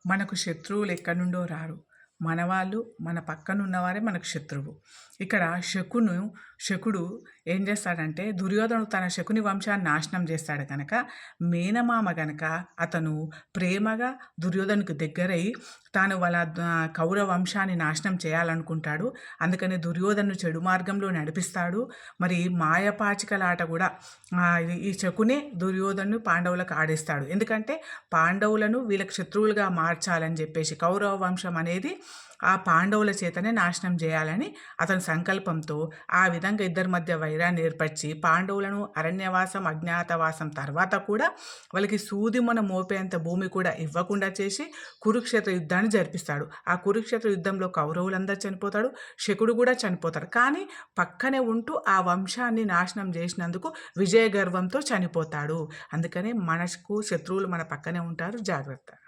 మనకు శత్రువులు ఎక్కడి నుండో రారు. మన వాళ్ళు, మన పక్కన ఉన్నవారే మనకు శత్రువు. ఇక్కడ శకుడు ఏం చేస్తాడంటే, దుర్యోధనుడు తన శకుని వంశాన్ని నాశనం చేస్తాడు కనుక, మేనమామ గనక అతను ప్రేమగా దుర్యోధనునికి దగ్గరై తాను వాళ్ళ కౌరవ వంశాన్ని నాశనం చేయాలనుకుంటాడు. అందుకని దుర్యోధను చెడు మార్గంలో నడిపిస్తాడు. మరి మాయపాచికలాట కూడా ఈ శకునే దుర్యోధను పాండవులకు ఆడిస్తాడు. ఎందుకంటే పాండవులను వీళ్ళకి శత్రువులుగా మార్చాలని చెప్పేసి, కౌరవ వంశం అనేది ఆ పాండవుల చేతనే నాశనం చేయాలని అతని సంకల్పంతో ఆ విధంగా ఇద్దరి మధ్య వైరాన్ని ఏర్పరిచి పాండవులను అరణ్యవాసం అజ్ఞాతవాసం తర్వాత కూడా వాళ్ళకి సూదిమొన మోపేంత భూమి కూడా ఇవ్వకుండా చేసి కురుక్షేత్ర యుద్ధాన్ని జరిపిస్తాడు. ఆ కురుక్షేత్ర యుద్ధంలో కౌరవులందరూ చనిపోతాడు, శకుడు కూడా చనిపోతాడు. కానీ పక్కనే ఉంటూ ఆ వంశాన్ని నాశనం చేసినందుకు విజయ గర్వంతో చనిపోతాడు. అందుకని మనకు శత్రువులు మన పక్కనే ఉంటారు, జాగ్రత్త.